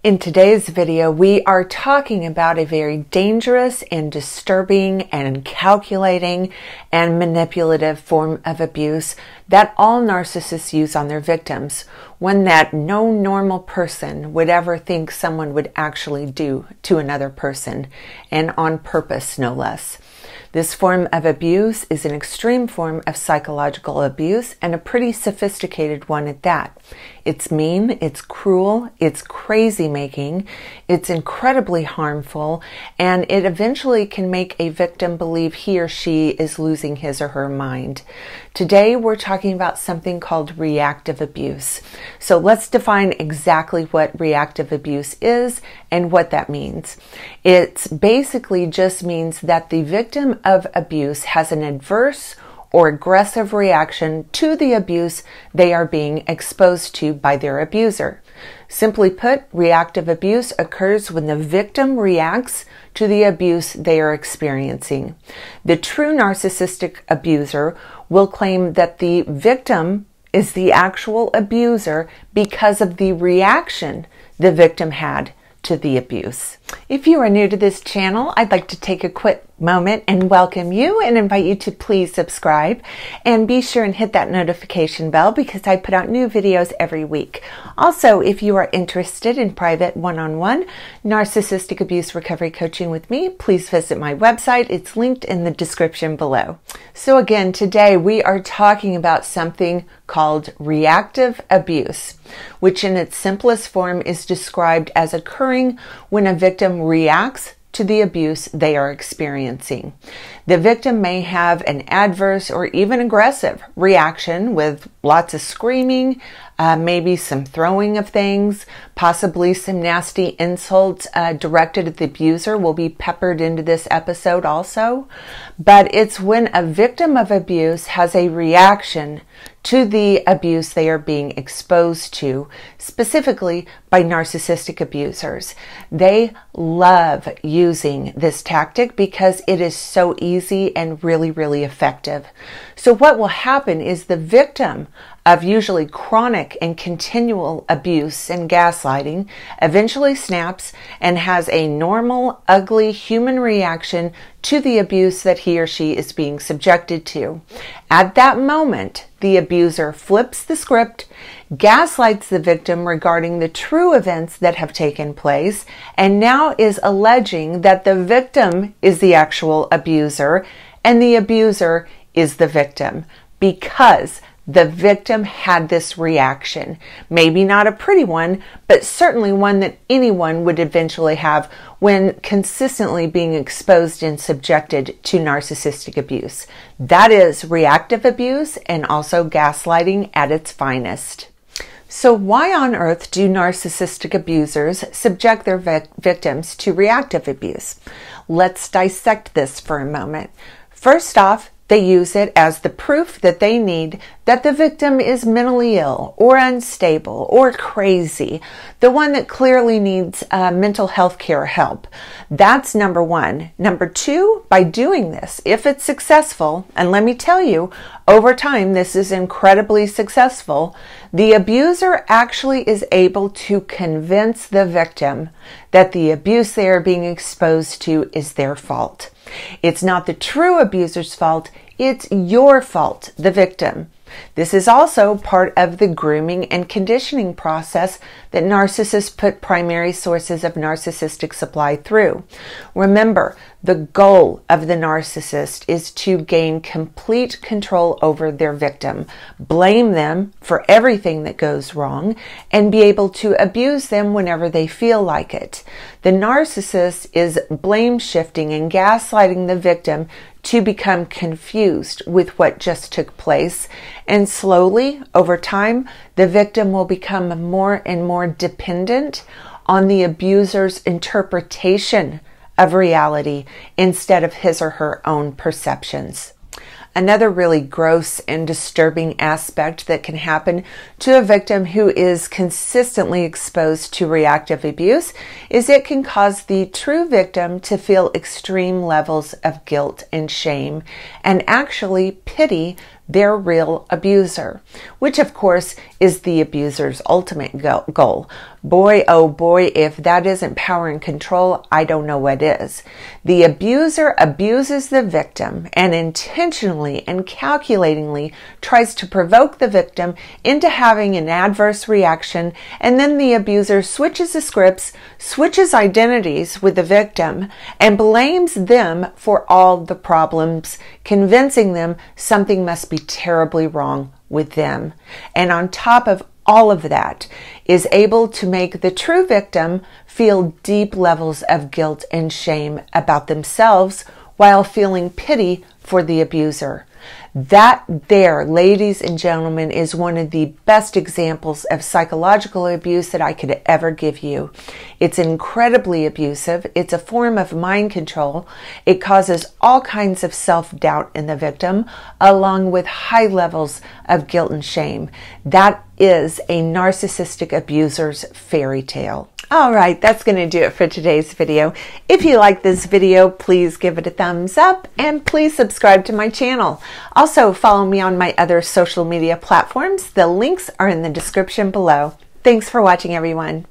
In today's video, we are talking about a very dangerous and disturbing and calculating and manipulative form of abuse that all narcissists use on their victims, one that no normal person would ever think someone would actually do to another person, and on purpose, no less. This form of abuse is an extreme form of psychological abuse and a pretty sophisticated one at that. It's mean, it's cruel, it's crazy making, it's incredibly harmful, and it eventually can make a victim believe he or she is losing his or her mind. Today we're talking about something called reactive abuse. So let's define exactly what reactive abuse is and what that means. It basically just means that the victim of abuse has an adverse or aggressive reaction to the abuse they are being exposed to by their abuser. Simply put, reactive abuse occurs when the victim reacts to the abuse they are experiencing. The true narcissistic abuser will claim that the victim is the actual abuser because of the reaction the victim had to the abuse. If you are new to this channel, I'd like to take a quick moment and welcome you and invite you to please subscribe and be sure and hit that notification bell because I put out new videos every week. Also, if you are interested in private one-on-one narcissistic abuse recovery coaching with me, please visit my website. It's linked in the description below. So again, today we are talking about something called reactive abuse, which in its simplest form is described as occurring when a victim reacts to the abuse they are experiencing. The victim may have an adverse or even aggressive reaction with lots of screaming, maybe some throwing of things, possibly some nasty insults directed at the abuser will be peppered into this episode also. But it's when a victim of abuse has a reaction to the abuse they are being exposed to, specifically by narcissistic abusers. They love using this tactic because it is so easy and really, really effective. So what will happen is the victim of usually chronic and continual abuse and gaslighting eventually snaps and has a normal, ugly human reaction to the abuse that he or she is being subjected to. At that moment, the abuser flips the script, gaslights the victim regarding the true events that have taken place, and now is alleging that the victim is the actual abuser and the abuser is the victim because the victim had this reaction. Maybe not a pretty one, but certainly one that anyone would eventually have when consistently being exposed and subjected to narcissistic abuse. That is reactive abuse and also gaslighting at its finest. So why on earth do narcissistic abusers subject their victims to reactive abuse? Let's dissect this for a moment. First off, they use it as the proof that they need that the victim is mentally ill or unstable or crazy, the one that clearly needs mental health care help. That's number one. Number two, by doing this, if it's successful, and let me tell you, over time this is incredibly successful, the abuser actually is able to convince the victim that the abuse they are being exposed to is their fault. It's not the true abuser's fault, it's your fault, the victim. This is also part of the grooming and conditioning process that narcissists put primary sources of narcissistic supply through. Remember, the goal of the narcissist is to gain complete control over their victim, blame them for everything that goes wrong, and be able to abuse them whenever they feel like it. The narcissist is blame shifting and gaslighting the victim to become confused with what just took place, and slowly, over time, the victim will become more and more dependent on the abuser's interpretation of reality instead of his or her own perceptions. Another really gross and disturbing aspect that can happen to a victim who is consistently exposed to reactive abuse is it can cause the true victim to feel extreme levels of guilt and shame and actually pity their real abuser, which of course is the abuser's ultimate goal. Boy, oh boy, if that isn't power and control, I don't know what is. The abuser abuses the victim and intentionally and calculatingly tries to provoke the victim into having an adverse reaction, and then the abuser switches the scripts, switches identities with the victim, and blames them for all the problems, convincing them something must be terribly wrong with them. And on top of all of that, is able to make the true victim feel deep levels of guilt and shame about themselves while feeling pity for the abuser. That there, ladies and gentlemen, is one of the best examples of psychological abuse that I could ever give you. It's incredibly abusive. It's a form of mind control. It causes all kinds of self-doubt in the victim, along with high levels of guilt and shame. That is a narcissistic abuser's fairy tale. All right, that's going to do it for today's video. If you like this video, please give it a thumbs up and please subscribe to my channel. Also, follow me on my other social media platforms. The links are in the description below. Thanks for watching, everyone.